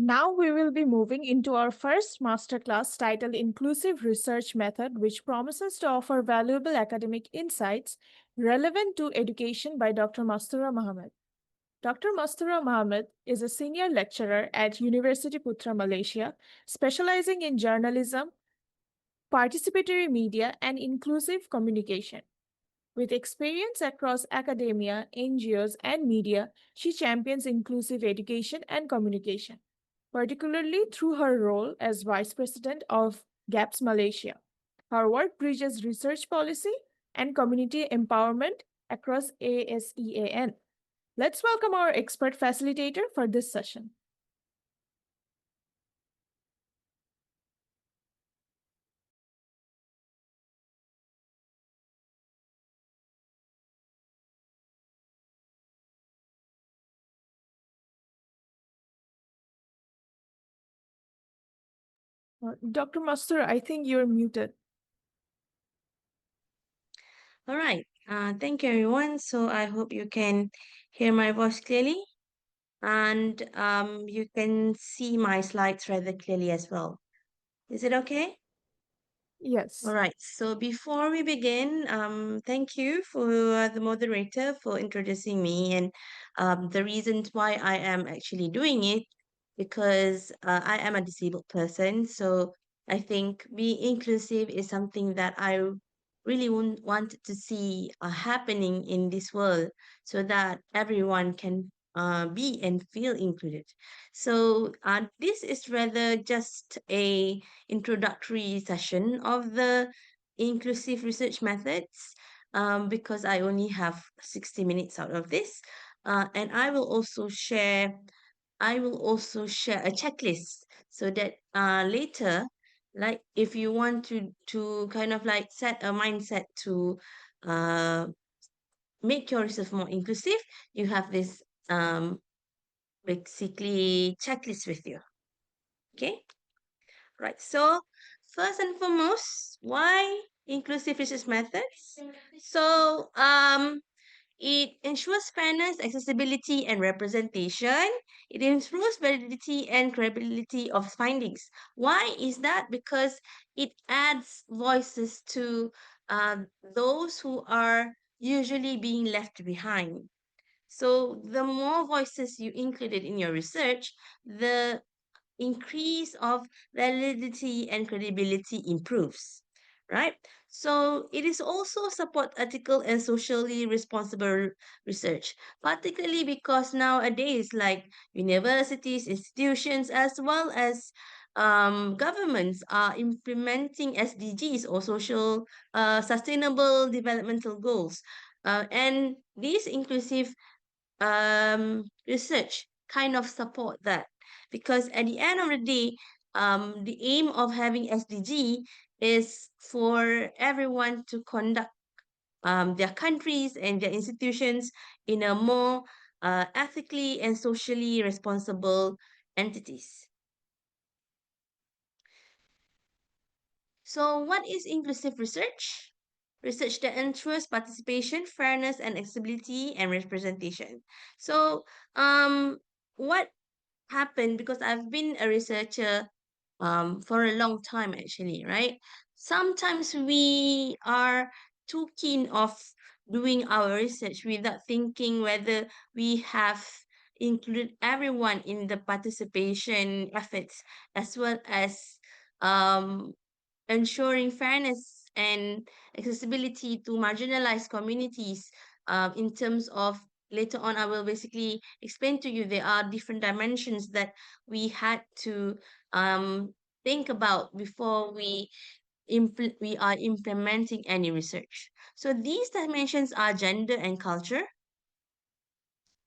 Now we will be moving into our first masterclass titled Inclusive Research Method, which promises to offer valuable academic insights relevant to education by Dr. Mastura Mahamed. Dr. Mastura Mahamed is a senior lecturer at Universiti Putra Malaysia, specializing in journalism, participatory media, and inclusive communication. With experience across academia, NGOs, and media, she champions inclusive education and communication, particularly through her role as Vice President of GAPS Malaysia. Her work bridges research policy and community empowerment across ASEAN. Let's welcome our expert facilitator for this session. Dr. Master, I think you're muted. All right. Thank you, everyone. So I hope you can hear my voice clearly and you can see my slides rather clearly as well. Is it okay? All Yes. right. So before we begin, thank you for the moderator for introducing me and the reasons why I am actually doing it because I am a disabled person. So I think being inclusive is something that I really want to see happening in this world so that everyone can be and feel included. So this is rather just a introductory session of the inclusive research methods because I only have 60 minutes out of this. And I will also share a checklist so that later, like if you want to kind of like set a mindset to uh, make your research more inclusive, you have this basically checklist with you. Okay. Right. So first and foremost, why inclusive research methods? So it ensures fairness, accessibility, and representation. It improves validity and credibility of findings. Why is that? Because it adds voices to those who are usually being left behind. So the more voices you included in your research, the increase of validity and credibility improves, right? So it is also support ethical and socially responsible research, particularly because nowadays, like universities, institutions, as well as governments are implementing SDGs or social sustainable developmental goals. And these inclusive research kind of support that because at the end of the day the aim of having SDG is for everyone to conduct their countries and their institutions in a more ethically and socially responsible entities. So what is inclusive research? Research that ensures participation, fairness, and accessibility and representation. So what happened because I've been a researcher for a long time actually, right? Sometimes we are too keen of doing our research without thinking whether we have included everyone in the participation efforts as well as um, ensuring fairness and accessibility to marginalized communities in terms of later on I will basically explain to you there are different dimensions that we had to um, think about before we are implementing any research. So these dimensions are gender and culture,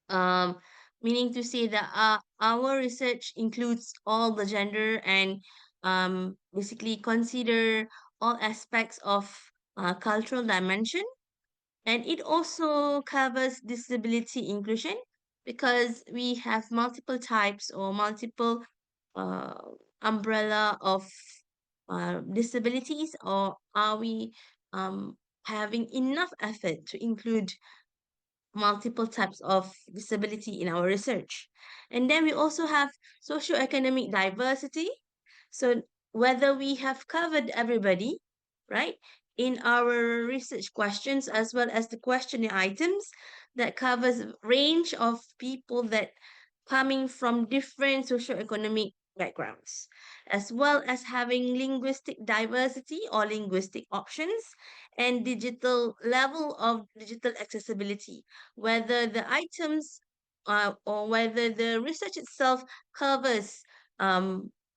um, meaning to say that our research includes all the gender and basically consider all aspects of cultural dimension, and it also covers disability inclusion because we have multiple types or multiple uh, umbrella of disabilities, or are we having enough effort to include multiple types of disability in our research. And then we also have socioeconomic diversity. So whether we have covered everybody, right, in our research questions, as well as the questionnaire items that covers a range of people that coming from different socioeconomic backgrounds, as well as having linguistic diversity or linguistic options and digital level of digital accessibility, whether the items or whether the research itself covers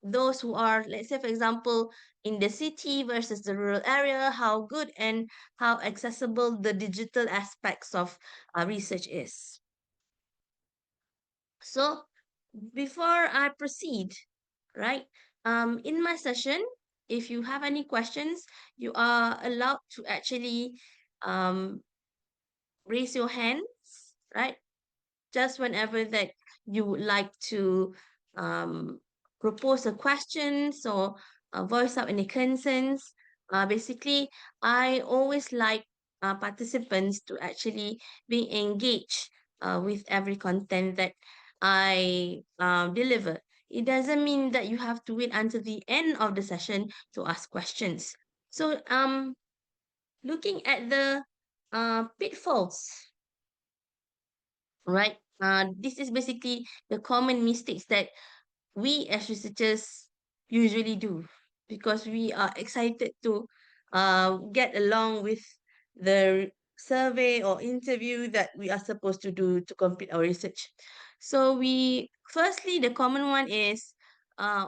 those who are, let's say, for example, in the city versus the rural area, how good and how accessible the digital aspects of research is. So before I proceed, right, in my session, if you have any questions, you are allowed to actually um, raise your hands, right? Just whenever that you would like to um, propose a question or voice out any concerns. Basically, I always like participants to actually be engaged with every content that I deliver. It doesn't mean that you have to wait until the end of the session to ask questions. So, looking at the pitfalls, right? This is basically the common mistakes that we as researchers usually do because we are excited to get along with the survey or interview that we are supposed to do to complete our research. So firstly, the common one is, uh,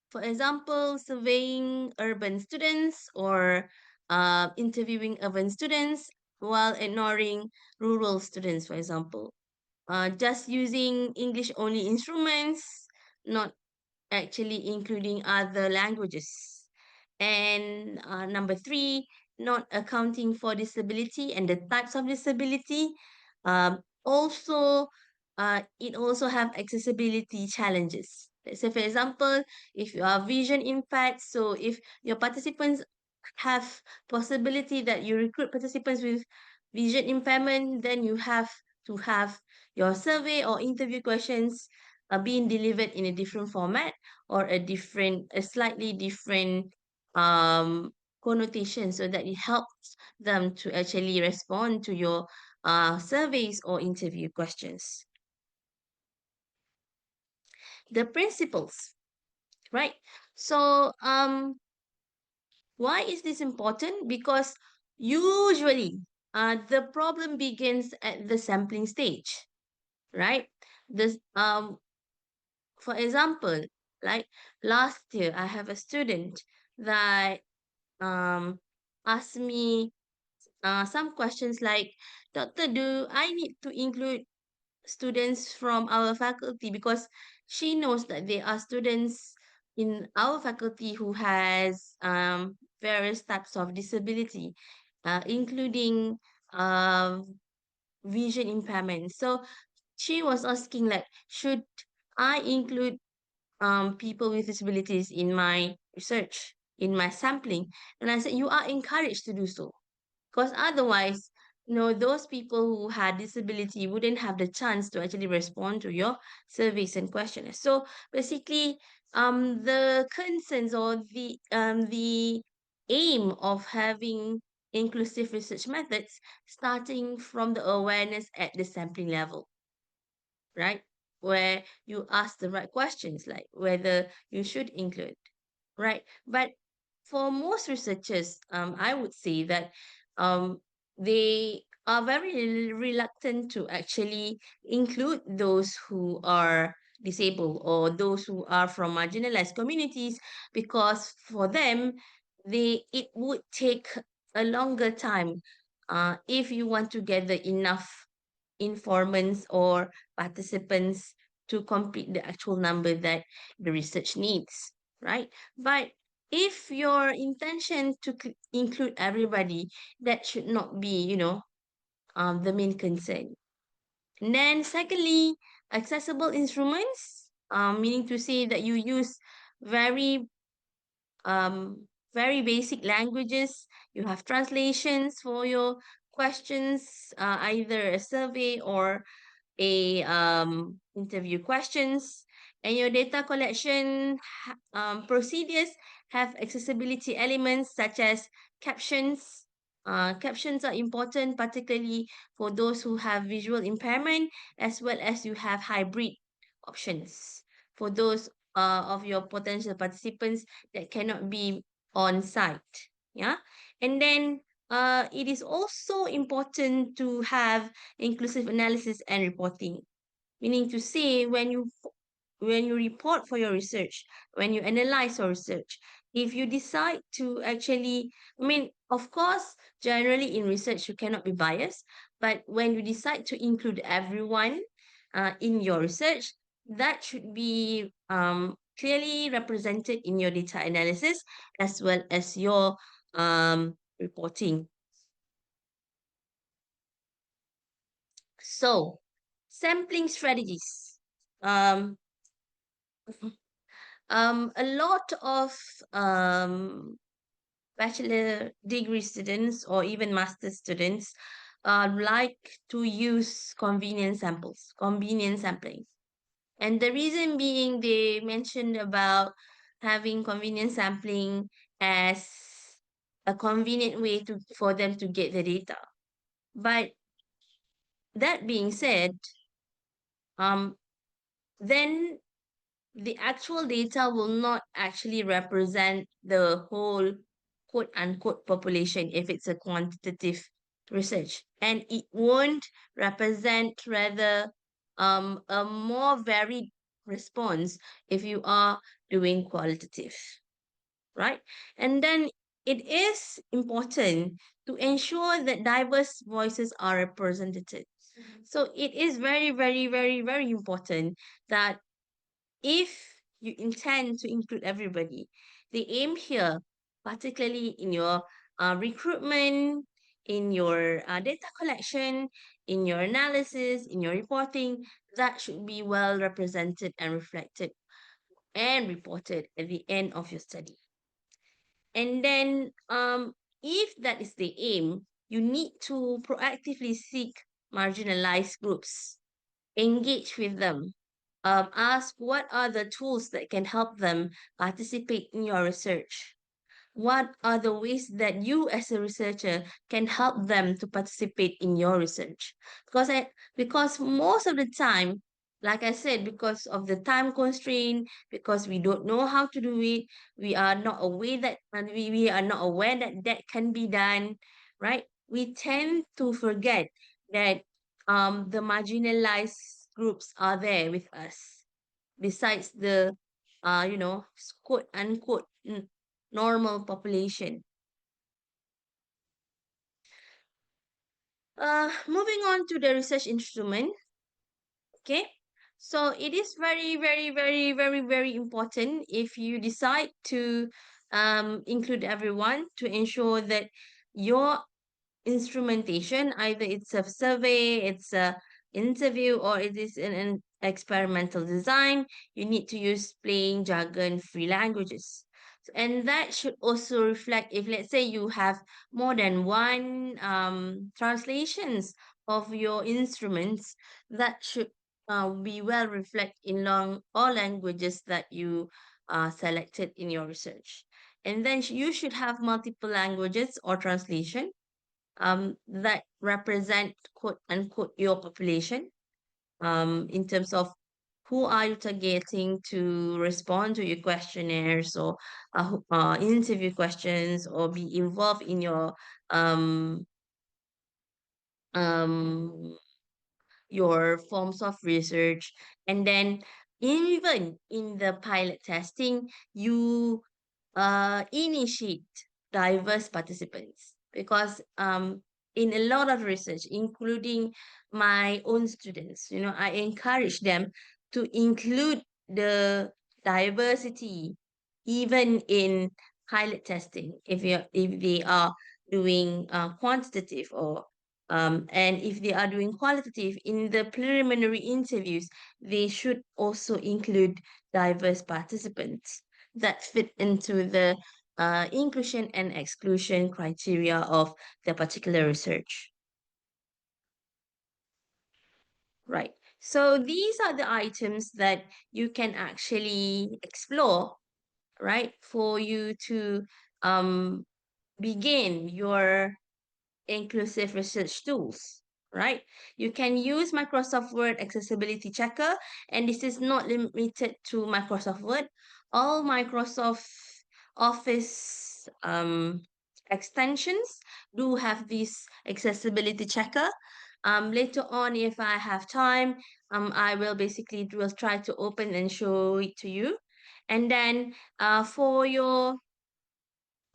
for example, surveying urban students or interviewing urban students while ignoring rural students, for example. Just using English only instruments, not actually including other languages. And number three, not accounting for disability and the types of disability. Also, it also have accessibility challenges. Let's say, for example, if you are vision impaired, so if your participants have possibility that you recruit participants with vision impairment, then you have to have your survey or interview questions being delivered in a different format or a slightly different um, connotation so that it helps them to actually respond to your surveys or interview questions. The principles, right? So, why is this important? Because usually the problem begins at the sampling stage, right? This, for example, like last year, I have a student that um asked me some questions like, Doctor, do I need to include students from our faculty? Because she knows that there are students in our faculty who has various types of disability, including vision impairment. So she was asking like, should I include people with disabilities in my research, in my sampling? And I said, you are encouraged to do so. Because otherwise, those people who had disability wouldn't have the chance to actually respond to your surveys and questionnaires. So basically, the concerns or the aim of having inclusive research methods starting from the awareness at the sampling level, right? Where you ask the right questions, like whether you should include, right? But for most researchers, I would say that um, they are very reluctant to actually include those who are disabled or those who are from marginalized communities because for them, it would take a longer time if you want to gather enough informants or participants to complete the actual number that the research needs, right? But if your intention to include everybody, that should not be, the main concern. And then secondly, accessible instruments, meaning to say that you use very very basic languages. You have translations for your questions, either a survey or a interview questions, and your data collection procedures have accessibility elements such as captions. Captions are important, particularly for those who have visual impairment, as well as you have hybrid options for those of your potential participants that cannot be on site. Yeah, and then it is also important to have inclusive analysis and reporting, meaning to say when you report for your research, when you analyze your research, if you decide to actually, I mean, of course, generally in research you cannot be biased, but when you decide to include everyone in your research, that should be clearly represented in your data analysis as well as your reporting. So, sampling strategies. Um, a lot of bachelor degree students or even master students like to use convenient sampling. And the reason being, they mentioned about having convenient sampling as a convenient way for them to get the data. But that being said, um, then the actual data will not actually represent the whole quote unquote population if it's a quantitative research, and it won't represent rather a more varied response if you are doing qualitative, right? And then it is important to ensure that diverse voices are represented. So it is very, very, very, very important that if you intend to include everybody, the aim here, particularly in your recruitment, in your data collection, in your analysis, in your reporting, that should be well represented and reflected and reported at the end of your study. And then, if that is the aim, you need to proactively seek marginalized groups, engage with them, ask what are the tools that can help them participate in your research. What are the ways that you as a researcher can help them to participate in your research? Because most of the time, like I said, because of the time constraint, because we don't know how to do it, we are not aware that and we are not aware that that can be done, right? We tend to forget that the marginalized groups are there with us besides the quote unquote normal population. Moving on to the research instrument. Okay, so it is very, very, very, very, very important if you decide to include everyone to ensure that your instrumentation, either it's a survey, it's a interview, or it is an experimental design, you need to use plain jargon free languages. And that should also reflect if, let's say, you have more than one translations of your instruments, that should be well reflect in all languages that you selected in your research. And then you should have multiple languages or translation that represent quote unquote your population in terms of who are you targeting to respond to your questionnaires or interview questions or be involved in um your forms of research. And then even in the pilot testing, you initiate diverse participants because in a lot of research, including my own students, I encourage them to include the diversity even in pilot testing if they are doing quantitative or and if they are doing qualitative in the preliminary interviews, they should also include diverse participants that fit into the inclusion and exclusion criteria of the particular research. Right. So these are the items that you can actually explore, right, for you to um, begin your inclusive research tools, right? You can use Microsoft Word Accessibility Checker, and this is not limited to Microsoft Word. All Microsoft Office extensions do have this accessibility checker. Later on, if I have time, I will basically will try to open and show it to you. And then for your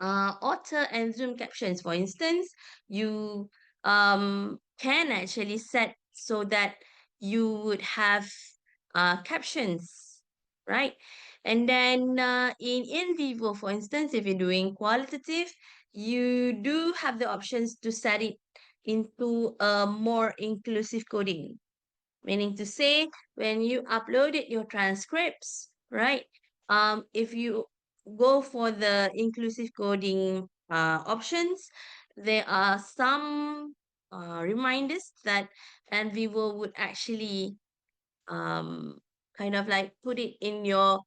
author and Zoom captions, for instance, you can actually set so that you would have captions, right? And then in vivo, for instance, if you're doing qualitative, you do have the options to set it into a more inclusive coding. Meaning to say, when you uploaded your transcripts, right? If you go for the inclusive coding options, there are some reminders that NVivo would actually um, kind of like put it in your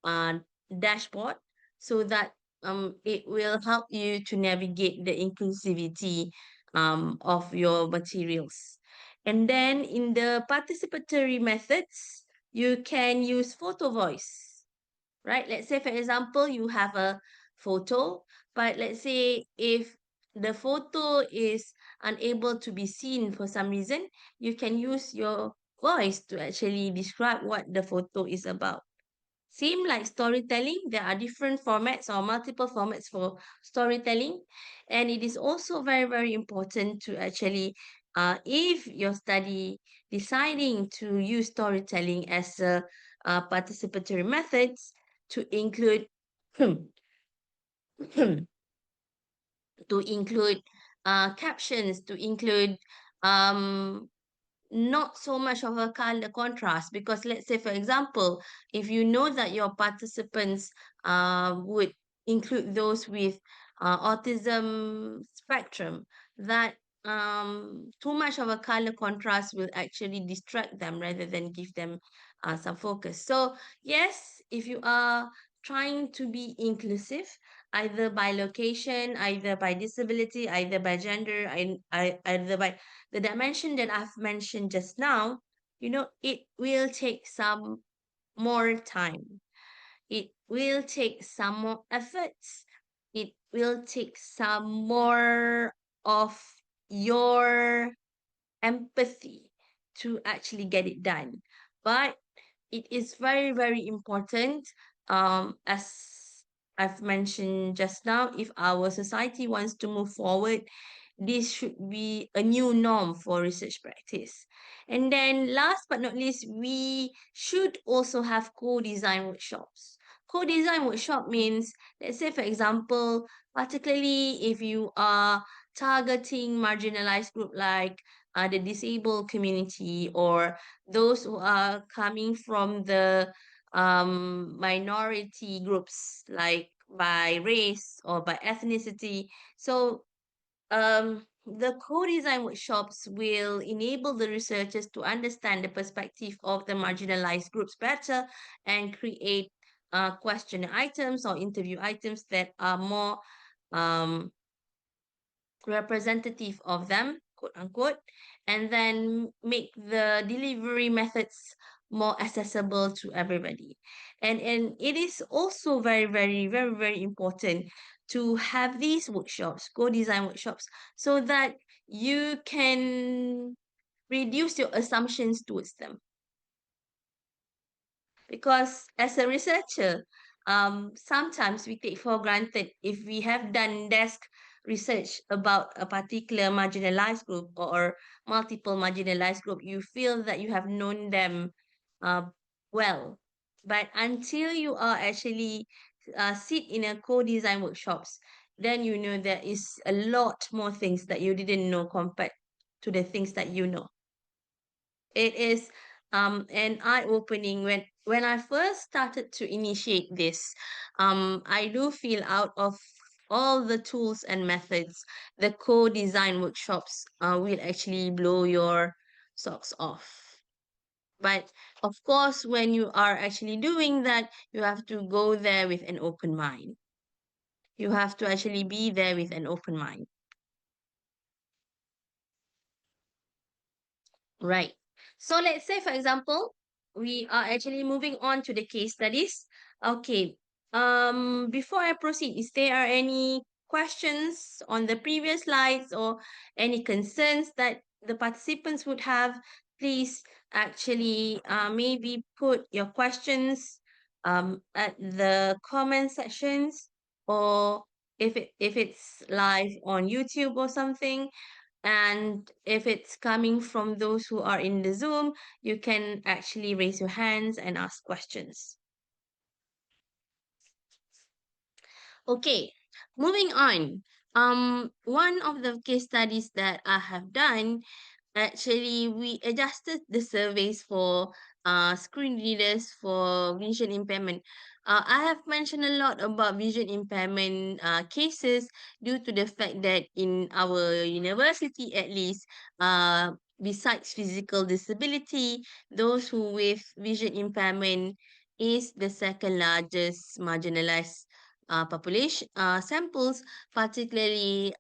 uh, dashboard so that it will help you to navigate the inclusivity of your materials. And then in the participatory methods, you can use photo voice, right? Let's say, for example, you have a photo, but let's say if the photo is unable to be seen for some reason, you can use your voice to actually describe what the photo is about. Same like storytelling, there are different formats or multiple formats for storytelling. And it is also very, very important to actually, if you're study deciding to use storytelling as a participatory methods, to include to include captions, to include um not so much of a color contrast, because let's say, for example, if you know that your participants would include those with autism spectrum, that too much of a color contrast will actually distract them rather than give them some focus. So yes, if you are trying to be inclusive, either by location, either by disability, either by gender, either by the dimension that I've mentioned just now, it will take some more time. It will take some more efforts. It will take some more of your empathy to actually get it done. But it is very, very important, as I've mentioned just now, if our society wants to move forward, this should be a new norm for research practice. And then last but not least, we should also have co-design workshops. Co-design workshop means, let's say, for example, particularly if you are targeting marginalized group like the disabled community, or those who are coming from the minority groups like by race or by ethnicity. So the co-design workshops will enable the researchers to understand the perspective of the marginalized groups better and create question items or interview items that are more um, representative of them, quote unquote, and then make the delivery methods more accessible to everybody. And it is also very, very, very, very important to have these workshops, co-design workshops, so that you can reduce your assumptions towards them. Because as a researcher, sometimes we take for granted if we have done desk research about a particular marginalized group or multiple marginalized group, you feel that you have known them uh, well. But until you are actually sit in a co-design workshops, then you know there is a lot more things that you didn't know compared to the things that you know. It is an eye-opening. When I first started to initiate this, I do feel out of all the tools and methods, the co-design workshops will actually blow your socks off. But of course, when you are actually doing that, you have to go there with an open mind. You have to actually be there with an open mind. Right. So let's say, for example, we are actually moving on to the case studies. Okay. Before I proceed, is there are any questions on the previous slides or any concerns that the participants would have? Please actually maybe put your questions at the comment sections, or if it's live on YouTube or something, and if it's coming from those who are in the Zoom, you can actually raise your hands and ask questions. Okay, moving on. One of the case studies that I have done, actually, we adjusted the surveys for screen readers for vision impairment. I have mentioned a lot about vision impairment cases due to the fact that in our university, at least, besides physical disability, those who with vision impairment is the second largest marginalized population samples, particularly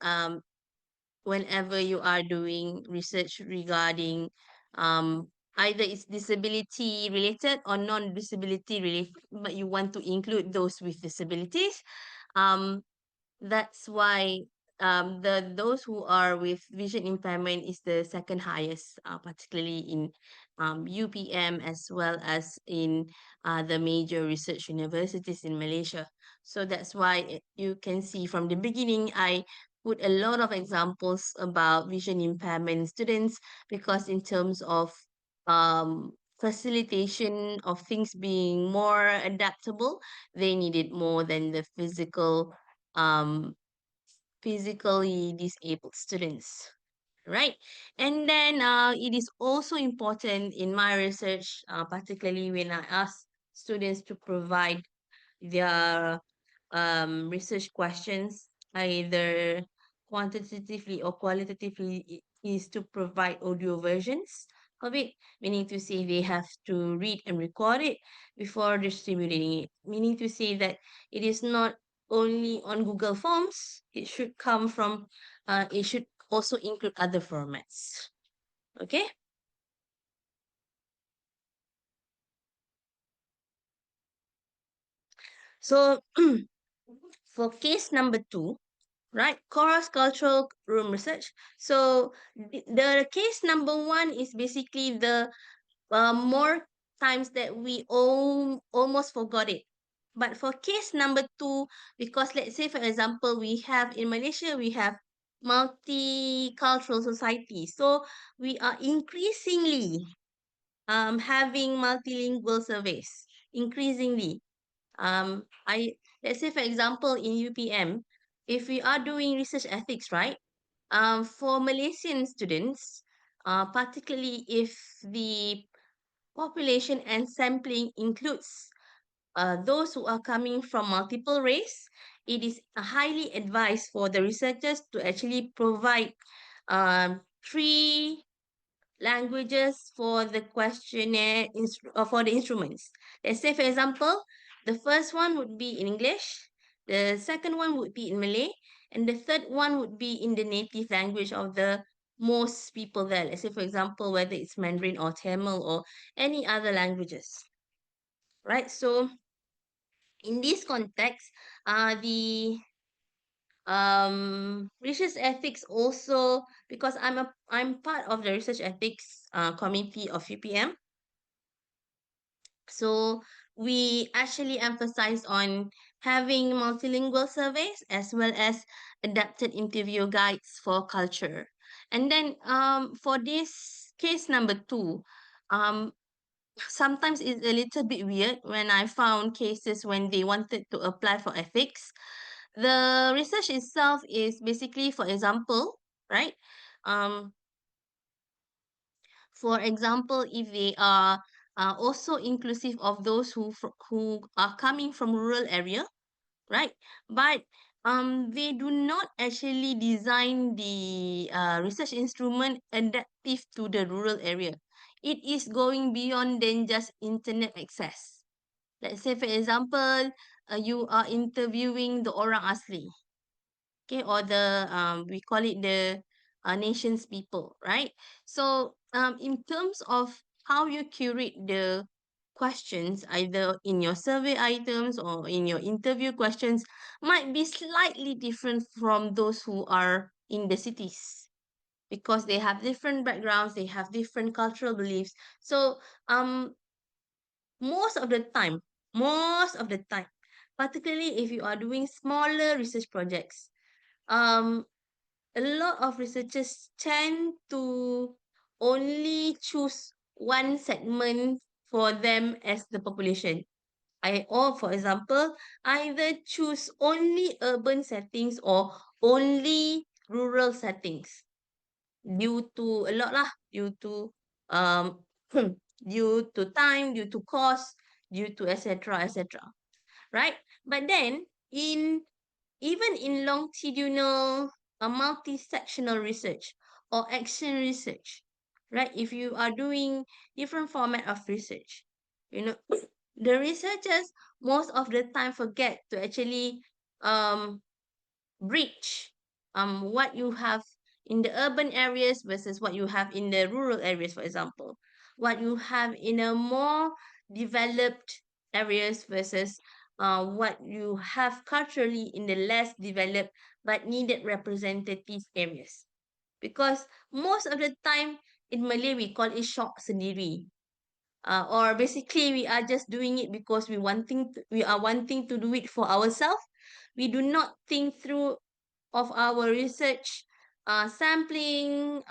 whenever you are doing research regarding either it's disability related or non-disability related, but you want to include those with disabilities. Um, that's why the those who are with vision impairment is the second highest, particularly in UPM as well as in the major research universities in Malaysia. So that's why you can see from the beginning I put a lot of examples about vision impairment students, because in terms of facilitation of things being more adaptable, they needed more than the um physically disabled students, right? And then it is also important in my research, particularly when I ask students to provide their research questions, either quantitatively or qualitatively, is to provide audio versions of it, meaning to say they have to read and record it before distributing it, meaning to say that it is not only on Google Forms, it should come from, it should also include other formats. Okay? So for case number 2, right? Cross-cultural room research. So the case number 1 is basically the more times that we almost forgot it. But for case number 2, because let's say, for example, we have in Malaysia, we have multicultural society. So we are increasingly having multilingual surveys, increasingly. I let's say, for example, in UPM, if we are doing research ethics, right? For Malaysian students, particularly if the population and sampling includes those who are coming from multiple race, it is highly advised for the researchers to actually provide three languages for the questionnaire for the instruments. Let's say, for example, the first one would be in English, the second one would be in Malay, and the third one would be in the native language of the most people there. Let's say, for example, whether it's Mandarin or Tamil or any other languages, right? So in this context, the research ethics also, because I'm part of the research ethics committee of UPM. So we actually emphasize on having multilingual surveys as well as adapted interview guides for culture. And then for this case number 2, um sometimes it's a little bit weird when I found cases when they wanted to apply for ethics. The research itself is basically, for example, right? Um, for example, if they are also inclusive of those who are coming from rural area, right? But they do not actually design the research instrument adaptive to the rural area. it is going beyond than just internet access. Let's say, for example, you are interviewing the orang asli, okay, or the we call it the nation's people, right? So in terms of how you curate the questions, either in your survey items or in your interview questions, might be slightly different from those who are in the cities, because they have different backgrounds, they have different cultural beliefs. So um most of the time, most of the time, particularly if you are doing smaller research projects, um a lot of researchers tend to only choose one segment for them as the population. Or for example, either choose only urban settings or only rural settings, due to a lot lah, due to um due to time, due to cost, due to etc etc, right? But then in even in longitudinal multi-sectional research or action research, right? If you are doing different format of research, you know, the researchers most of the time forget to actually um bridge what you have in the urban areas versus what you have in the rural areas, for example, what you have in a more developed areas versus what you have culturally in the less developed but needed representative areas. Because most of the time in Malay we call it shop sendiri, or basically we are just doing it because we are wanting to do it for ourselves. We do not think through of our research, sampling,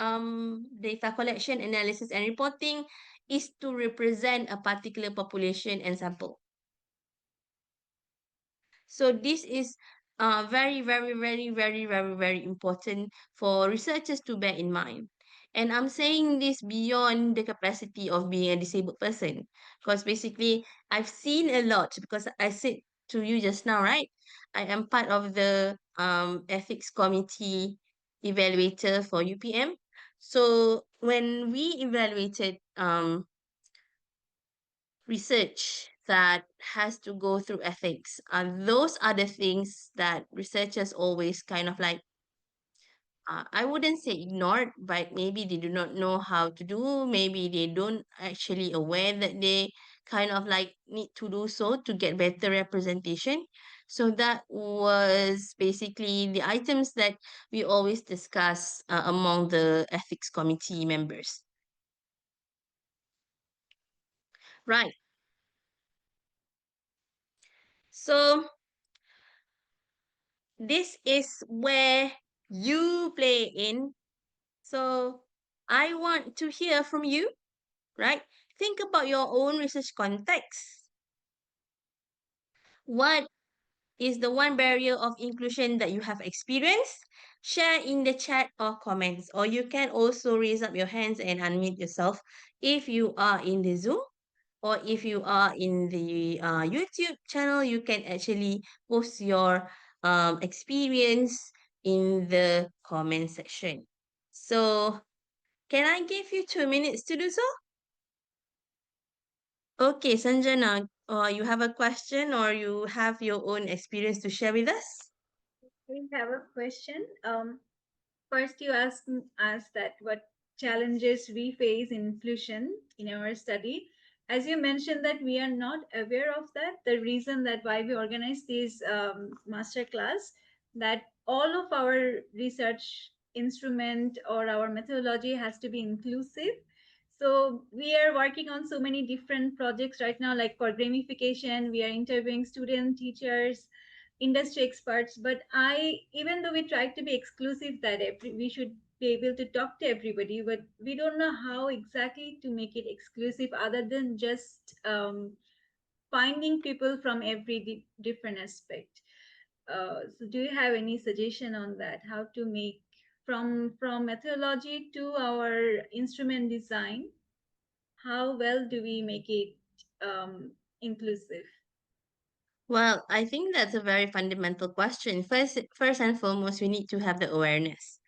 data collection, analysis, and reporting is to represent a particular population and sample. So this is very, very, very, very, very, very important for researchers to bear in mind. And I'm saying this beyond the capacity of being a disabled person, because basically I've seen a lot, because I said to you just now, right? I am part of the ethics committee evaluator for UPM. So when we evaluated research that has to go through ethics. Those are the things that researchers always kind of like, I wouldn't say ignored, but maybe they do not know how to do. Maybe they don't actually aware that they kind of like need to do so to get better representation. So that was basically the items that we always discuss among the ethics committee members. Right. So this is where you play in. So I want to hear from you, right? Think about your own research context. What is the one barrier of inclusion that you have experienced? Share in the chat or comments, or you can also raise up your hands and unmute yourself if you are in the Zoom, or if you are in the YouTube channel, you can actually post your experience in the comment section. So can I give you 2 minutes to do so? Okay, Sanjana, you have a question or you have your own experience to share with us? We have a question. First, you asked that what challenges we face in inclusion in our study. As you mentioned that we are not aware of that, the reason that why we organize this master class, that all of our research instrument or our methodology has to be inclusive. So we are working on so many different projects right now, like for gamification, we are interviewing student teachers, industry experts. But I, even though we try to be exclusive, that we should be able to talk to everybody, but we don't know how exactly to make it exclusive other than just finding people from every different aspect. So do you have any suggestion on that, how to make from methodology to our instrument design, how well do we make it inclusive? Well, I think that's a very fundamental question. First and foremost, we need to have the awareness.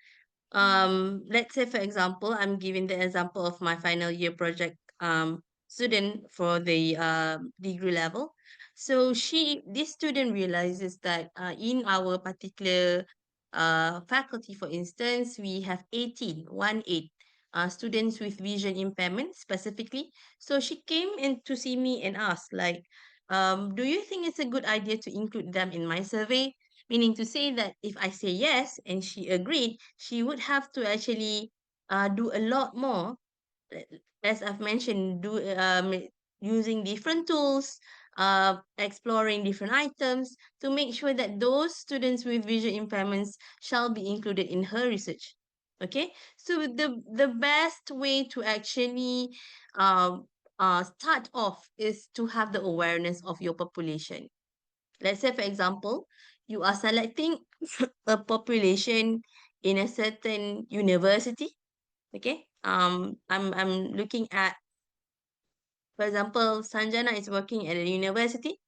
let's say, for example, I'm giving the example of my final year project student for the degree level. So this student realizes that in our particular faculty, for instance, we have 18 students with vision impairment specifically. So she came in to see me and asked, like, do you think it's a good idea to include them in my survey? Meaning to say that if I say yes and she agreed, she would have to actually do a lot more, uh, as I've mentioned, using different tools, exploring different items to make sure that those students with vision impairments shall be included in her research. Okay, so the best way to actually um, start off is to have the awareness of your population. Let's say, for example, you are selecting a population in a certain university. Okay. I'm looking at, for example, Sanjana is working at a university.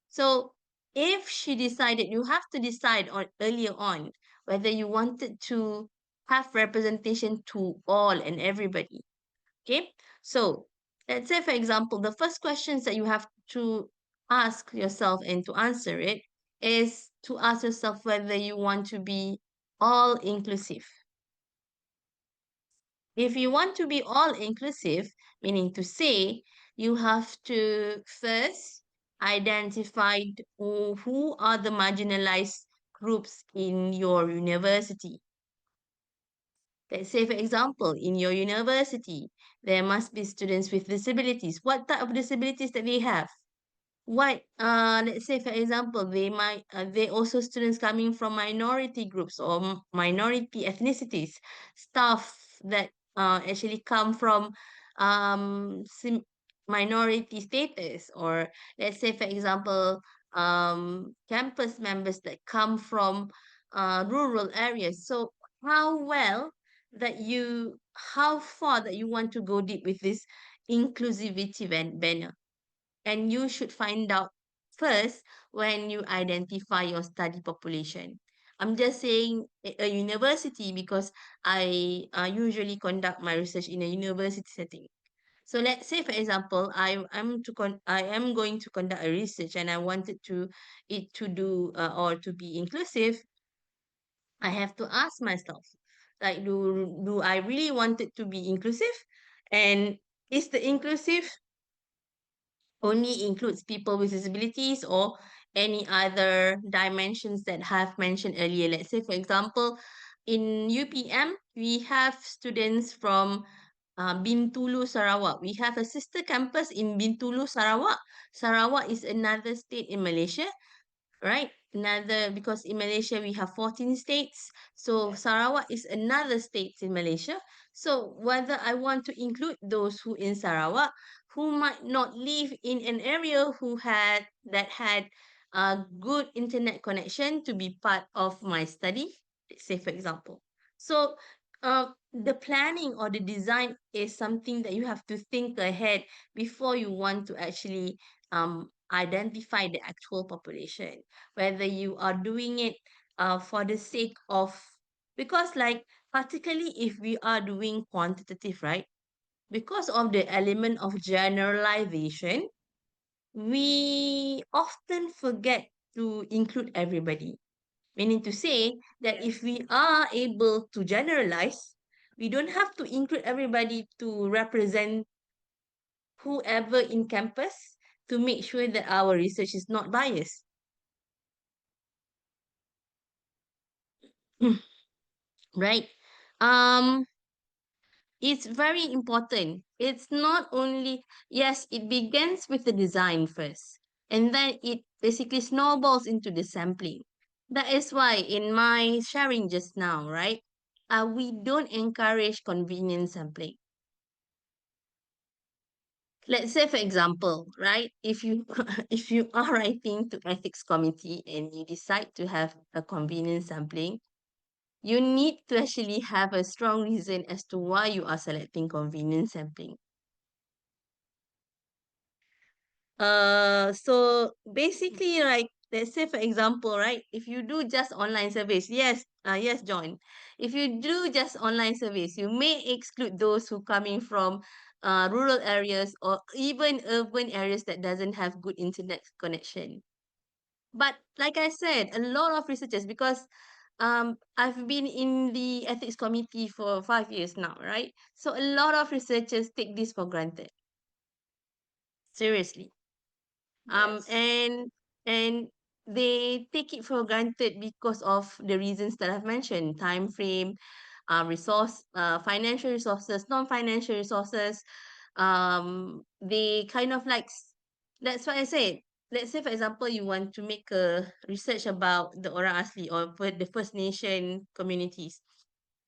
So if she decided, you have to decide on earlier on whether you wanted to have representation to all and everybody. Okay, so let's say, for example, the first questions that you have to ask yourself and to answer it is to ask yourself whether you want to be all inclusive. If you want to be all inclusive, meaning to say, you have to first identify who are the marginalized groups in your university. Let's say, for example, in your university, there must be students with disabilities. What type of disabilities that they have? What, let's say, for example, they also students coming from minority groups or minority ethnicities, staff that actually come from minority status, or let's say, for example, campus members that come from rural areas. So how well how far that you want to go deep with this inclusivity banner. And you should find out first when you identify your study population. I'm just saying a university because I usually conduct my research in a university setting. So let's say, for example, I am going to conduct a research and I wanted it to do or to be inclusive. I have to ask myself, like, do I really want it to be inclusive? And is the inclusive only includes people with disabilities or any other dimensions that have mentioned earlier? Let's say, for example, in UPM, we have students from Bintulu, Sarawak. We have a sister campus in Bintulu, Sarawak. Sarawak is another state in Malaysia, right? Another, because in Malaysia we have 14 states. So Sarawak is another state in Malaysia. So whether I want to include those who in Sarawak who might not live in an area that had a good internet connection to be part of my study, let's say, for example. So the planning or the design is something that you have to think ahead before you want to actually identify the actual population, whether you are doing it for the sake of, because, like, particularly if we are doing quantitative, right, because of the element of generalization, we often forget to include everybody. Meaning to say that if we are able to generalize, we don't have to include everybody to represent whoever in campus, to make sure that our research is not biased. Right? Um, it's very important. It's not only, yes, it begins with the design first, and then it basically snowballs into the sampling. That is why in my sharing just now, right, we don't encourage convenience sampling. Let's say, for example, right, if you if you are writing to ethics committee and you decide to have a convenience sampling, you need to actually have a strong reason as to why you are selecting convenience sampling. So basically, like, let's say for example, right, if you do just online surveys, yes, yes, John, if you do just online surveys, you may exclude those who coming from rural areas or even urban areas that doesn't have good internet connection. But like I said, a lot of researchers, because I've been in the ethics committee for 5 years now, right? So a lot of researchers take this for granted. Seriously. Yes. And they take it for granted because of the reasons that I've mentioned: time frame, financial resources, non-financial resources. They kind of like that's why I said, let's say for example you want to make a research about the orang asli or the First Nation communities.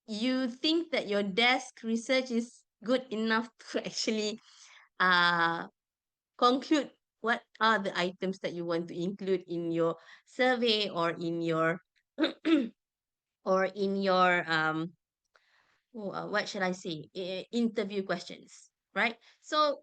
You think that your desk research is good enough to actually uh conclude what are the items that you want to include in your survey or in your or in your what should I say, interview questions, right? So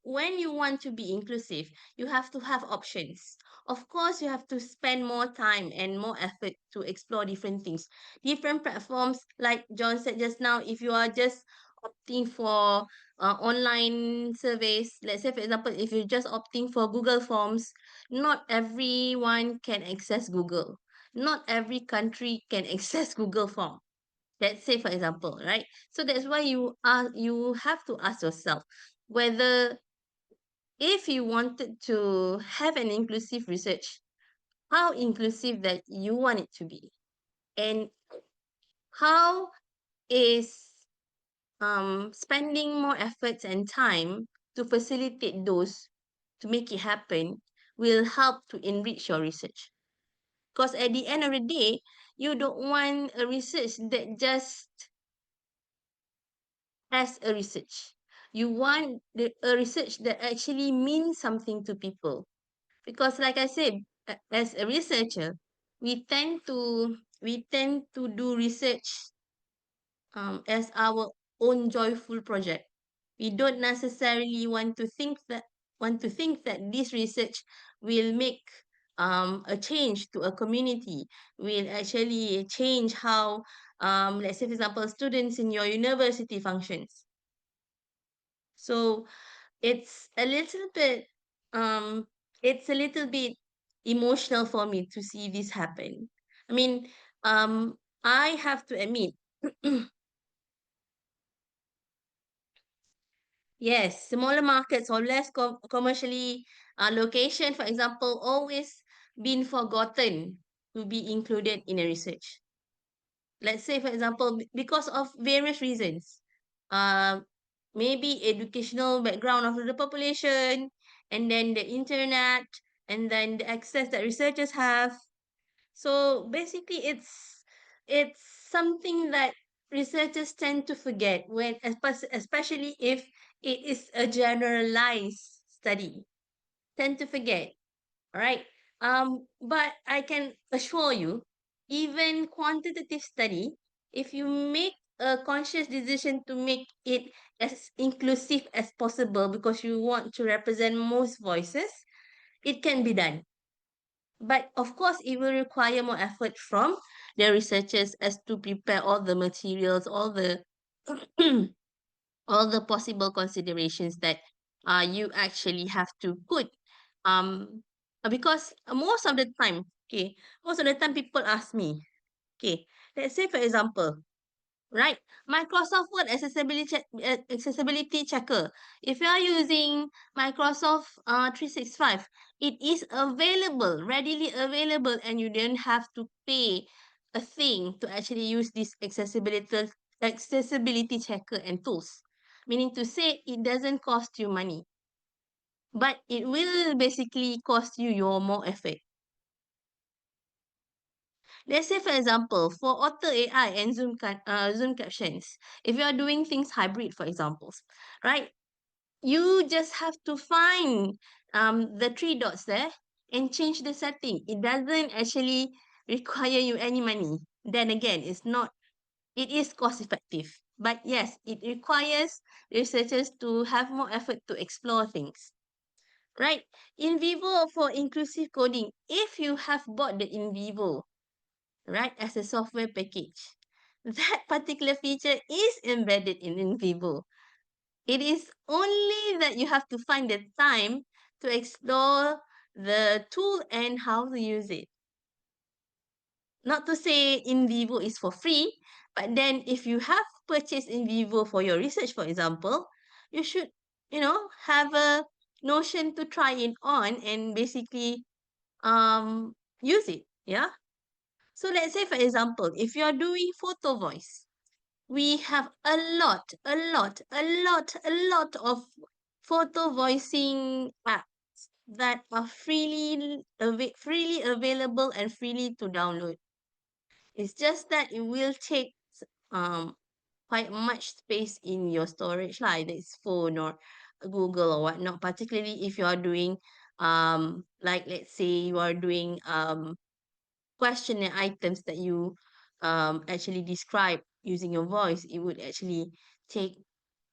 when you want to be inclusive, you have to have options. Of course, you have to spend more time and more effort to explore different things, different platforms. Like John said just now, if you are just opting for online surveys, let's say for example, if you're just opting for Google Forms, not everyone can access Google. Not every country can access Google Form. Let's say for example, right? So that's why you have to ask yourself whether, if you wanted to have an inclusive research, how inclusive that you want it to be, and how is spending more efforts and time to facilitate those, to make it happen, will help to enrich your research. Because at the end of the day, you don't want a research that just as a research. You want a research that actually means something to people. Because like I said, as a researcher, we tend to do research as our own joyful project. We don't necessarily want to think that this research will make a change to a community, will actually change how, let's say for example, students in your university functions. So it's a little bit um it's a little bit emotional for me to see this happen. I mean, I have to admit, yes, smaller markets or less commercially location, for example, always been forgotten to be included in a research. Let's say, for example, because of various reasons. Uh, Maybe educational background of the population, and then the internet, and then the access that researchers have. So basically, it's something that researchers tend to forget when, especially if it is a generalized study, tend to forget. All right. But I can assure you, even quantitative study, if you make a conscious decision to make it as inclusive as possible because you want to represent most voices, it can be done. But of course, it will require more effort from the researchers as to prepare all the materials, all the all the possible considerations that you actually have to put. Because most of the time, okay, most of the time people ask me, okay, let's say for example, right, Microsoft Word accessibility checker. If you are using Microsoft 365, it is available, readily available, and you don't have to pay a thing to actually use this accessibility checker and tools. Meaning to say, it doesn't cost you money, but it will basically cost you your more effort. Let's say, for example, for Auto AI and Zoom captions, if you are doing things hybrid, for examples, right? You just have to find the three dots there and change the setting. It doesn't actually require you any money. Then again, it is cost effective. But yes, it requires researchers to have more effort to explore things. right? In vivo for inclusive coding, if you have bought the in vivo, right, as a software package, that particular feature is embedded in vivo. It is only that you have to find the time to explore the tool and how to use it. Not to say in vivo is for free, but then if you have purchased in vivo for your research, for example, you should, have a notion to try it on and basically use it. Yeah. So let's say, for example, if you're doing photo voice, we have a lot of photo voicing apps that are freely available and freely to download. It's just that it will take um quite much space in your storage, like either it's phone or Google or whatnot, particularly if you are doing like let's say you are doing questionnaire items that you actually describe using your voice, it would actually take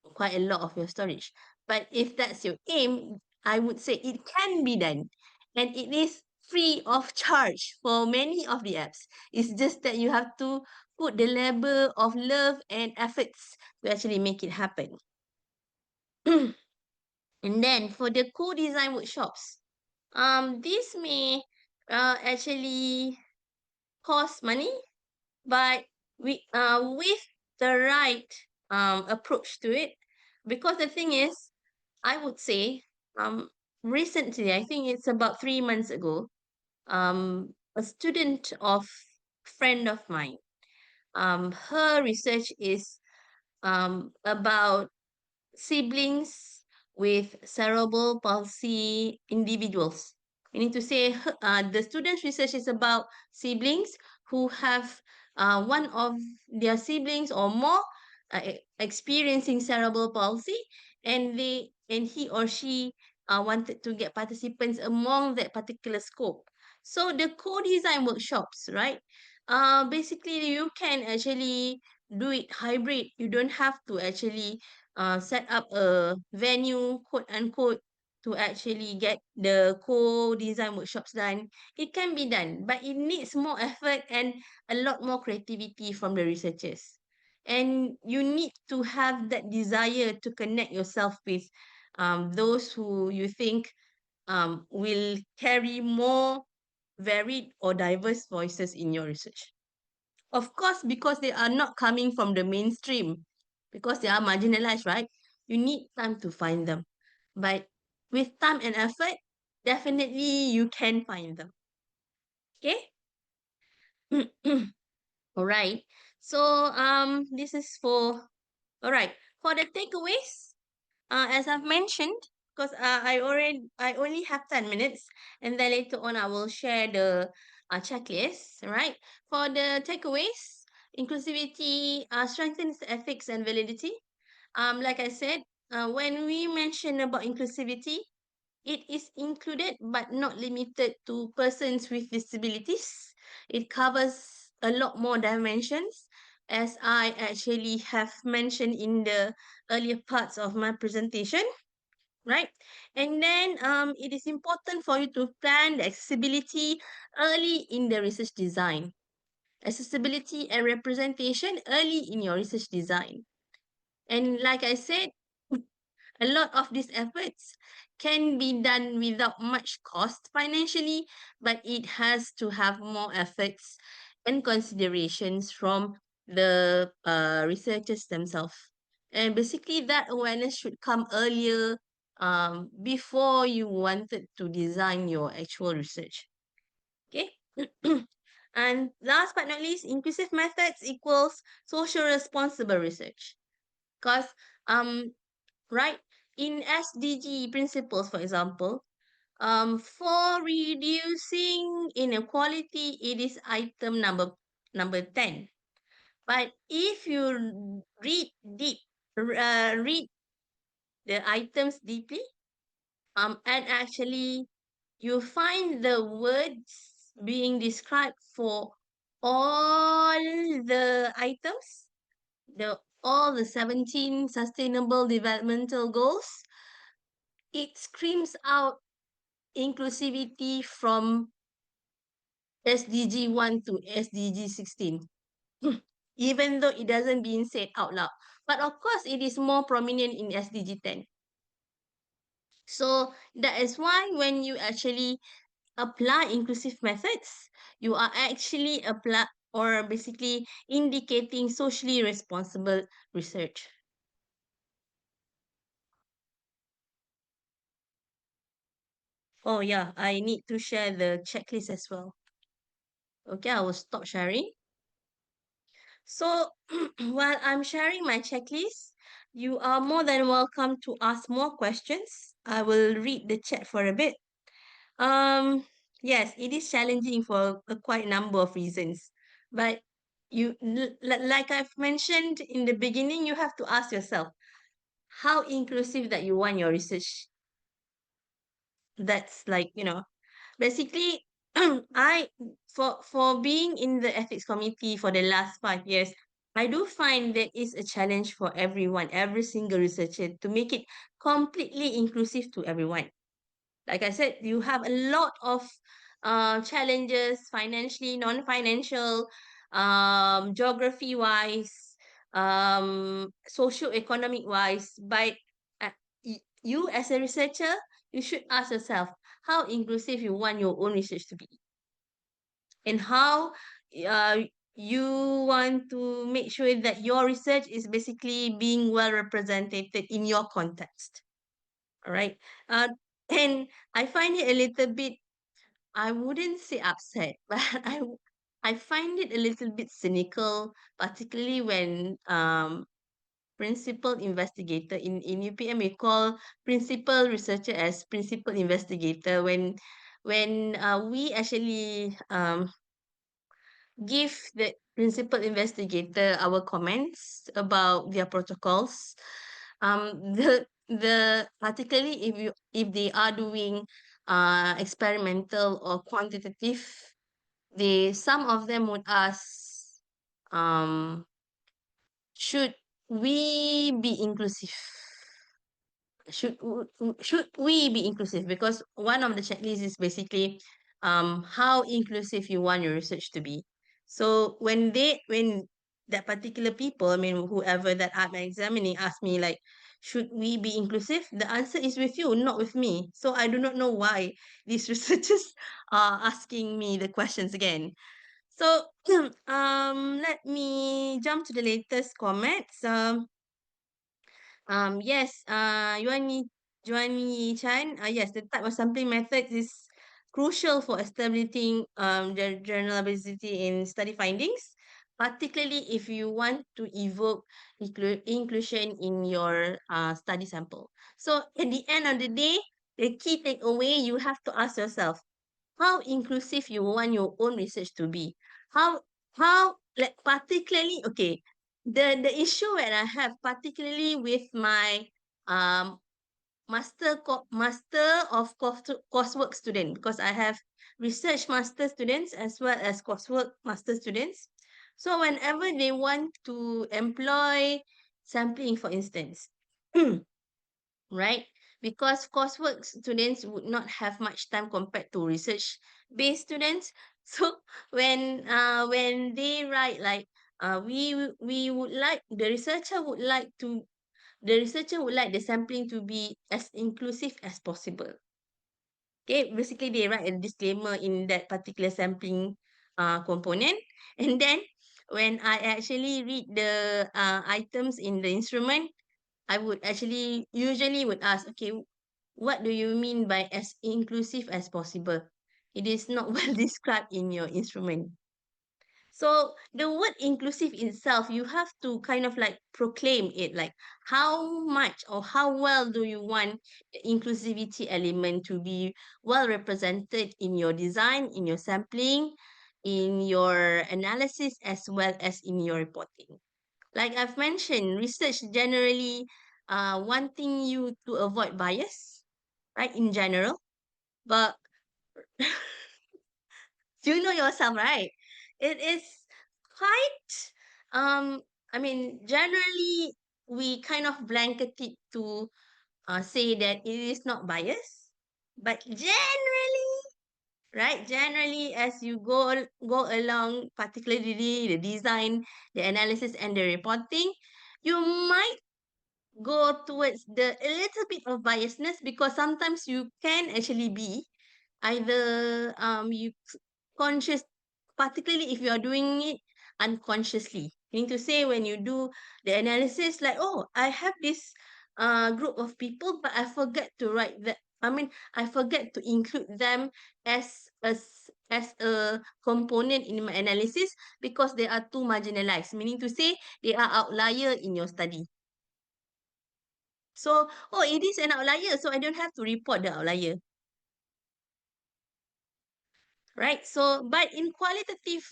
quite a lot of your storage. But if that's your aim, I would say it can be done. And it is free of charge for many of the apps. It's just that you have to put the level of love and efforts to actually make it happen. And then for the co-design workshops, this may actually cost money, but with the right approach to it, because the thing is, I would say, recently, I think it's about 3 months ago, a student of friend of mine, her research is about siblings with cerebral palsy individuals. Meaning to say, the student's research is about siblings who have one of their siblings or more experiencing cerebral palsy, and he or she wanted to get participants among that particular scope. So the co-design workshops, right? Basically, you can actually do it hybrid. You don't have to actually set up a venue, quote unquote, to actually get the co-design workshops done. It can be done, but it needs more effort and a lot more creativity from the researchers. And you need to have that desire to connect yourself with those who you think will carry more varied or diverse voices in your research. Of course, because they are not coming from the mainstream, because they are marginalized, right? You need time to find them. But with time and effort, definitely you can find them. Okay? All right. So this is for all right. For the takeaways, as I've mentioned, because I only have 10 minutes, and then later on I will share the checklist. Right. For the takeaways, inclusivity strengthens ethics and validity. Like I said, when we mention about inclusivity, it is included but not limited to persons with disabilities. It covers a lot more dimensions, as I actually have mentioned in the earlier parts of my presentation, right? And then it is important for you to plan the accessibility early in the research design. Accessibility and representation early in your research design. And like I said, a lot of these efforts can be done without much cost financially, but it has to have more efforts and considerations from the researchers themselves. And basically, that awareness should come earlier before you wanted to design your actual research. Okay. And last but not least, inclusive methods equals social responsible research. Because right? In SDG principles, for example, for reducing inequality, it is item number 10. But if you read the items deeply, and actually you find the words being described for all the items, all the 17 sustainable developmental goals, it screams out inclusivity from SDG 1 to SDG 16, even though it doesn't being said out loud. But of course, it is more prominent in SDG 10. So that is why when you actually apply inclusive methods, you are actually apply or basically indicating socially responsible research. Oh yeah, I need to share the checklist as well. Okay, I will stop sharing. So while I'm sharing my checklist, you are more than welcome to ask more questions. I will read the chat for a bit. Um, yes, it is challenging for a quite number of reasons, but like I've mentioned in the beginning, you have to ask yourself how inclusive that you want your research. That's like, basically, I for being in the ethics committee for the last 5 years, I do find that it's a challenge for everyone, every single researcher, to make it completely inclusive to everyone. Like I said, you have a lot of challenges, financially, non-financial, geography wise, socio-economic wise. But you as a researcher, you should ask yourself how inclusive you want your own research to be, and how uh, you want to make sure that your research is basically being well represented in your context. All right. Uh, and I find it a little bit, I wouldn't say upset, but I find it a little bit cynical, particularly when principal investigator in UPM we call principal researcher as principal investigator, when we actually give the principal investigator our comments about their protocols. The particularly if they are doing experimental or quantitative, some of them would ask, um should we be inclusive? Should we be inclusive? Because one of the checklists is basically how inclusive you want your research to be. So when that particular people, I mean whoever that I'm examining, ask me like, should we be inclusive? The answer is with you, not with me. So I do not know why these researchers are asking me the questions again. So let me jump to the latest comments. Yes, Yuan Chan, yes, the type of sampling method is crucial for establishing the journalizability in study findings, particularly if you want to evoke inclusion in your study sample. So at the end of the day, the key takeaway, you have to ask yourself, how inclusive you want your own research to be. How like particularly, okay, the issue that I have particularly with my um master of coursework student, because I have research master students as well as coursework master students. So whenever they want to employ sampling, for instance, right? Because coursework students would not have much time compared to research-based students. So when they write like we would like the researcher would like the sampling to be as inclusive as possible. Okay, basically they write a disclaimer in that particular sampling component, and then when I actually read the items in the instrument, I would actually usually would ask, okay, what do you mean by as inclusive as possible? It is not well described in your instrument. So the word inclusive itself, you have to kind of like proclaim it, like how much or how well do you want the inclusivity element to be well represented in your design, in your sampling, in your analysis, as well as in your reporting. Like I've mentioned, research generally wanting you to avoid bias, right, in general. But you know yourself, right? It is quite, I mean, generally, we kind of blanket it to say that it is not bias. But generally, right? Generally, as you go along, particularly the design, the analysis, and the reporting, you might go towards a little bit of biasness, because sometimes you can actually be either conscious, particularly if you are doing it unconsciously. Meaning to say, when you do the analysis, like, oh, I have this group of people, but I forget to write that. I mean, I forget to include them as a component in my analysis, because they are too marginalized. Meaning to say, they are outlier in your study. So, oh, it is an outlier, so I don't have to report the outlier. Right? So, but in qualitative,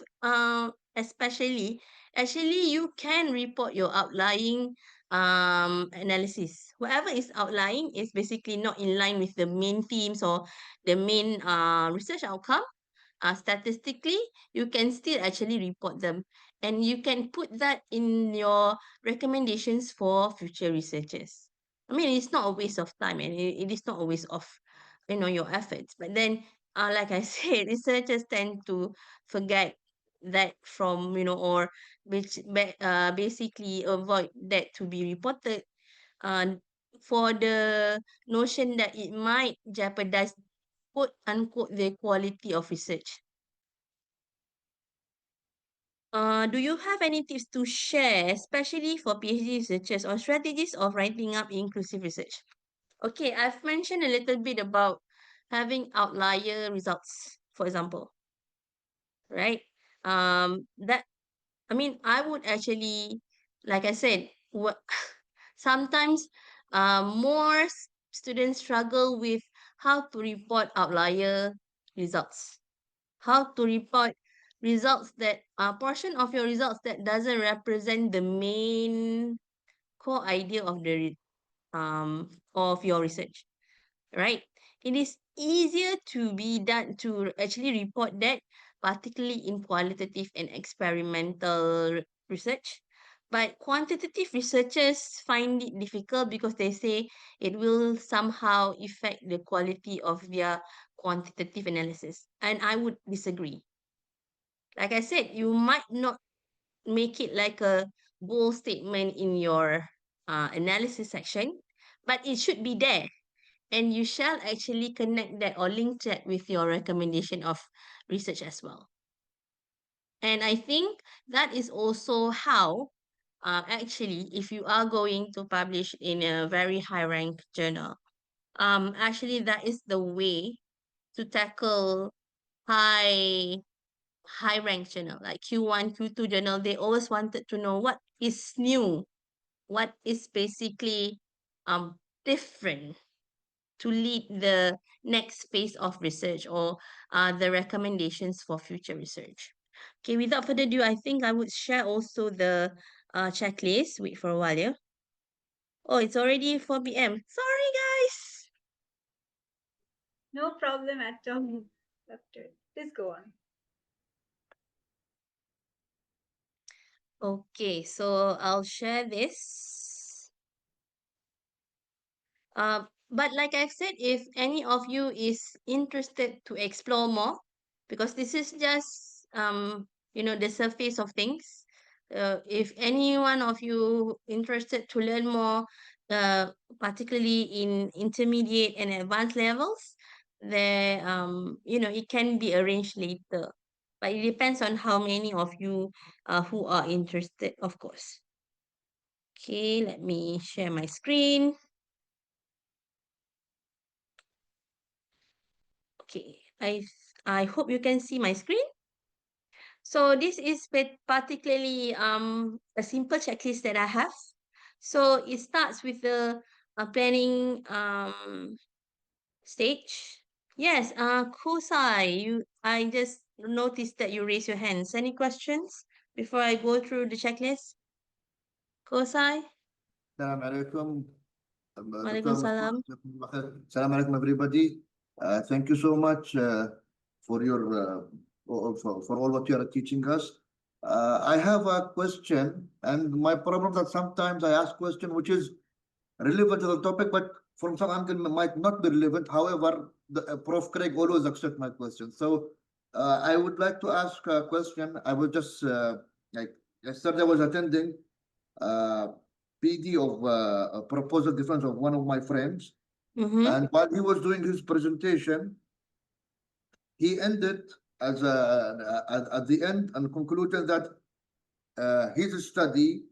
especially, actually, you can report your outlying analysis. Whatever is outlying is basically not in line with the main themes or the main research outcome. Statistically, you can still actually report them, and you can put that in your recommendations for future researchers. I mean, it's not a waste of time, and it is not a waste of, your efforts. But then, like I said, researchers tend to forget that from, or basically avoid that to be reported, uh, for the notion that it might jeopardize, quote unquote, the quality of research. Do you have any tips to share, especially for PhD researchers, on strategies of writing up inclusive research? Okay, I've mentioned a little bit about having outlier results, for example, right? That, I mean, I would actually, like I said, what sometimes more students struggle with how to report outlier results, how to report results that portion of your results that doesn't represent the main core idea of your research, right? It is easier to be done to actually report that, particularly in qualitative and experimental research. But quantitative researchers find it difficult because they say it will somehow affect the quality of their quantitative analysis. And I would disagree. Like I said, you might not make it like a bold statement in your analysis section, but it should be there. And you shall actually connect that or link that with your recommendation of research as well. And I think that is also how, actually, if you are going to publish in a very high ranked journal, actually, that is the way to tackle high ranked journal like Q1, Q2 journal. They always wanted to know what is new, what is basically different to lead the next phase of research, or the recommendations for future research. Okay, without further ado, I think I would share also the checklist. Wait for a while, yeah. Oh, it's already 4 p.m. Sorry, guys. No problem at all, Doctor. Please go on. Okay, so I'll share this. But like I said, if any of you is interested to explore more, because this is just the surface of things. If any one of you interested to learn more, particularly in intermediate and advanced levels, there it can be arranged later. But it depends on how many of you who are interested, of course. Okay, let me share my screen. Okay, I hope you can see my screen. So this is particularly a simple checklist that I have. So it starts with the planning stage. Yes, Kusai, I just noticed that you raised your hands. Any questions before I go through the checklist? Kusai? Assalamualaikum. Waalaikumsalam. Assalamualaikum, everybody. Thank you so much for your for all what you are teaching us. I have a question, and my problem that sometimes I ask question which is relevant to the topic, but from some angle might not be relevant. However, Prof. Craig always accept my question. So I would like to ask a question. I was just like yesterday I was attending PD of a proposal defense of one of my friends, and while he was doing his presentation, he ended as at the end and concluded that his study,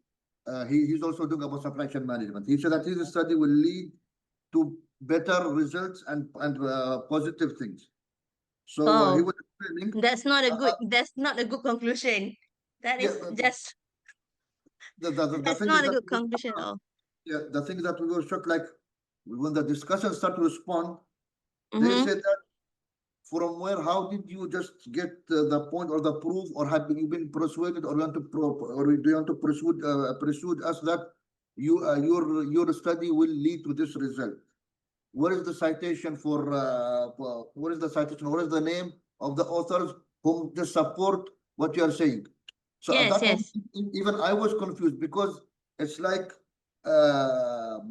he's also doing about supply chain management. He said that his study will lead to better results and positive things. So he Oh, was explaining. that's not a good conclusion. That is Yeah, just the that's thing is not a that good conclusion at all. yeah, the thing that we were shocked, like when the discussion started to respond, they Mm-hmm. said that from where, how did you just get the point or the proof, or have you been persuaded, or you want to or do you want to persuade us that your study will lead to this result? Where is the citation what is the citation? What is the name of the authors who just support what you are saying? So at Yes, that moment, yes. even I was confused because it's like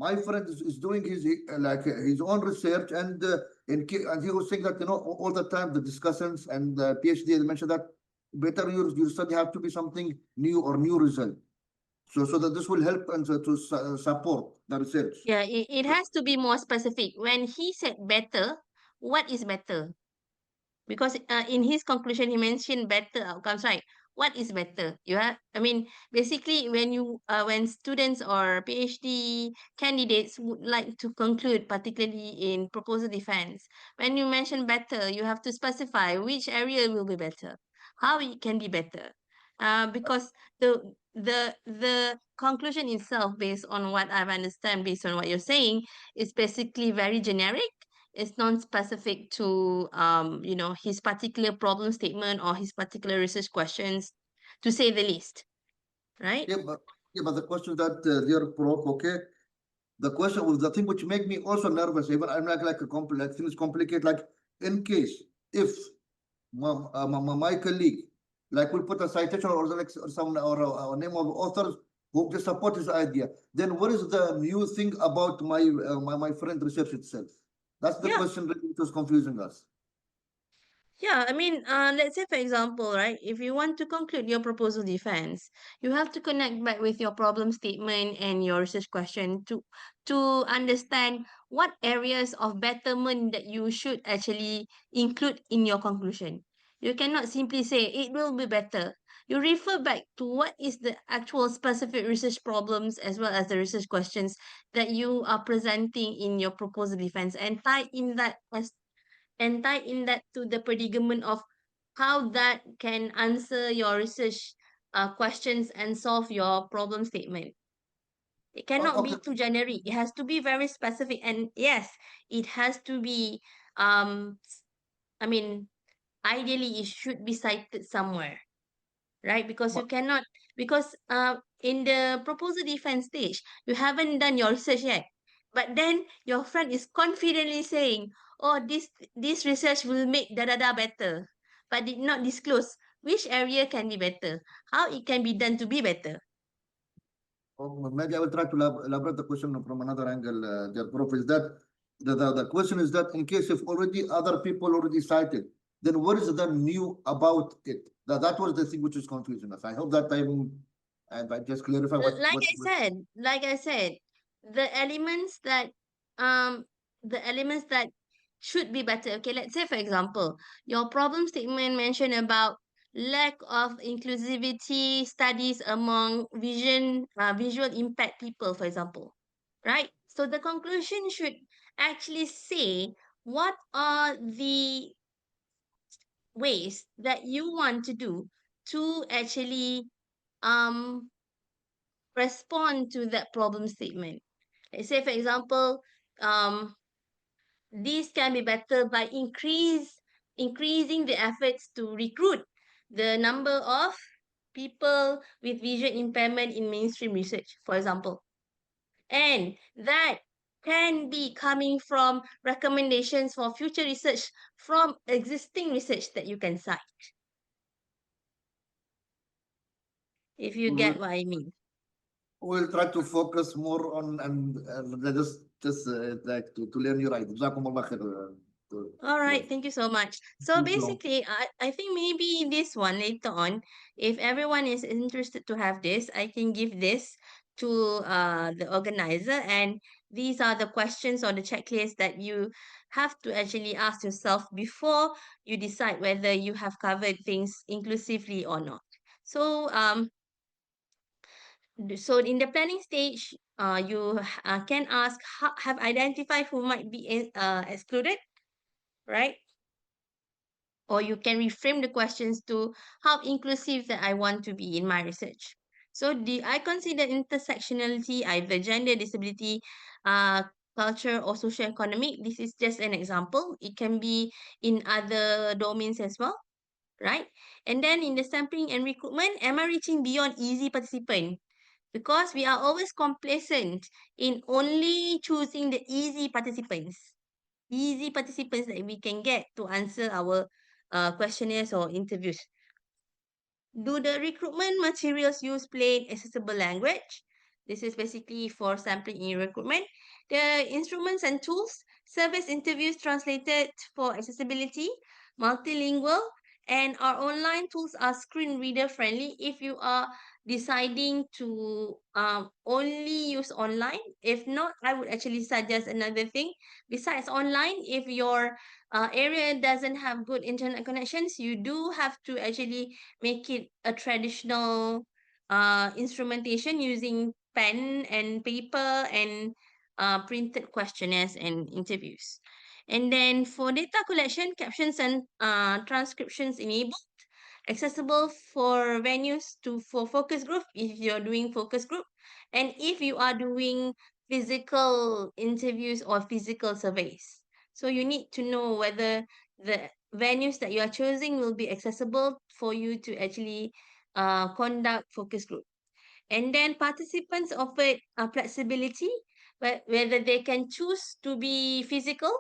my friend is doing his own research, and and he was saying that all the time the discussions and the PhD they mentioned that better your study have to be something new or new result. So that this will help and to support the research. Yeah, it has to be more specific. When he said better, what is better? Because in his conclusion, he mentioned better outcomes, right? What is better? I mean, basically, when students or PhD candidates would like to conclude, particularly in proposal defense, when you mention better, you have to specify which area will be better, how it can be better. Because the conclusion itself, based on what I've understand, based on what you're saying, is basically very generic. It's non-specific to his particular problem statement or his particular research questions, to say the least, right? Yeah, but the question that dear Prof, okay, the question was the thing which make me also nervous. Even I'm like a complex things complicate. Like in case if my colleague like will put a citation or like some or a name of authors who just support his idea, then what is the new thing about my friend research itself? That's the Yeah. question that was confusing us. Yeah, I mean, let's say, for example, right, if you want to conclude your proposal defense, you have to connect back with your problem statement and your research question to understand what areas of betterment that you should actually include in your conclusion. You cannot simply say it will be better. You refer back to what is the actual specific research problems as well as the research questions that you are presenting in your proposal defense, and tie in that to the predicament of how that can answer your research questions and solve your problem statement. It cannot Okay. be too generic. It has to be very specific. And yes, it has to be, I mean, ideally, it should be cited somewhere, right? Because you cannot, because in the proposal defense stage, you haven't done your research yet. But then your friend is confidently saying, oh, this research will make da better, but did not disclose which area can be better, how it can be done to be better. Maybe I will try to elaborate the question from another angle, dear Prof. Is that the question is that in case if already other people already cited, then what is the new about it? That was the thing which is confusing us. I hope that I just clarify what Like I said, the elements that um the elements that should be better. Okay, let's say, for example, your problem statement mentioned about lack of inclusivity studies among visual impact people, for example, right? So the conclusion should actually say what are the ways that you want to do to actually um respond to that problem statement. Let's say, for example, um, this can be better by increasing the efforts to recruit the number of people with visual impairment in mainstream research, for example. And that can be coming from recommendations for future research from existing research that you can cite. If you get what I mean. we'll try to focus more on and just just like to learn you right. Jazakumullah khair. All right, Yes. thank you so much. So Thank you. basically, I think maybe this one later on, if everyone is interested to have this, I can give this to the organizer, and these are the questions or the checklist that you have to actually ask yourself before you decide whether you have covered things inclusively or not. So so in the planning stage, you can ask, have identified who might be excluded, right? Or you can reframe the questions to how inclusive that I want to be in my research. So I consider intersectionality, either gender, disability, uh, culture, or socioeconomic. This is just an example. It can be in other domains as well, right? And then in the sampling and recruitment, am I reaching beyond easy participant? Because we are always complacent in only choosing the easy participants that we can get to answer our questionnaires or interviews. Do the recruitment materials use plain, accessible language? This is basically for sampling in recruitment. The instruments and tools, service interviews translated for accessibility, multilingual, and our online tools are screen reader friendly. If you are deciding to only use online, if not, I would actually suggest another thing. Besides online, if your area doesn't have good internet connections, you do have to actually make it a traditional instrumentation using pen and paper and printed questionnaires and interviews. And then for data collection, captions and transcriptions enabled, accessible for venues for focus group if you're doing focus group, and if you are doing physical interviews or physical surveys. So you need to know whether the venues that you are choosing will be accessible for you to actually conduct focus group. And then participants offered flexibility, whether they can choose to be physical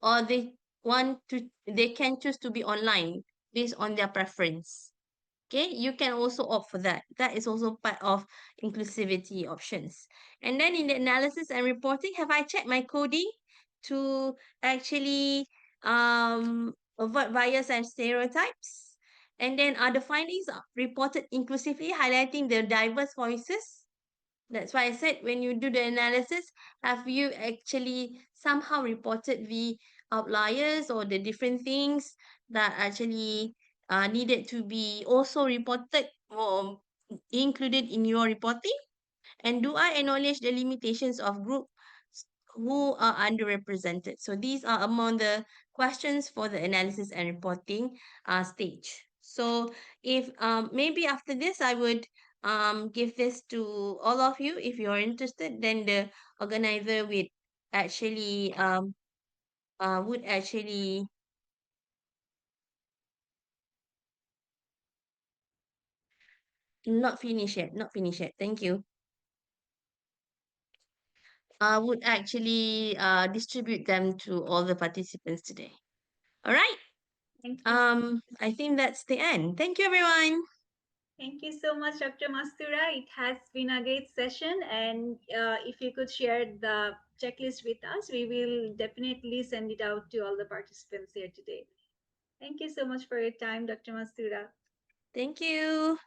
or they can choose to be online based on their preference. Okay, you can also opt for that. That is also part of inclusivity options. And then in the analysis and reporting, have I checked my coding to actually avoid bias and stereotypes? And then are the findings reported inclusively, highlighting the diverse voices? That's why I said when you do the analysis, have you actually somehow reported the outliers or the different things that actually needed to be also reported or included in your reporting? And do I acknowledge the limitations of groups who are underrepresented? So these are among the questions for the analysis and reporting stage. So if maybe after this, I would give this to all of you. If you're interested, then the organizer would actually not finish yet. Not finish yet. Thank you. Would actually distribute them to all the participants today. All right. Thank you. I think that's the end. Thank you, everyone. Thank you so much, Dr. Mastura. It has been a great session, and if you could share the checklist with us, we will definitely send it out to all the participants here today. Thank you so much for your time, Dr. Mastura. Thank you.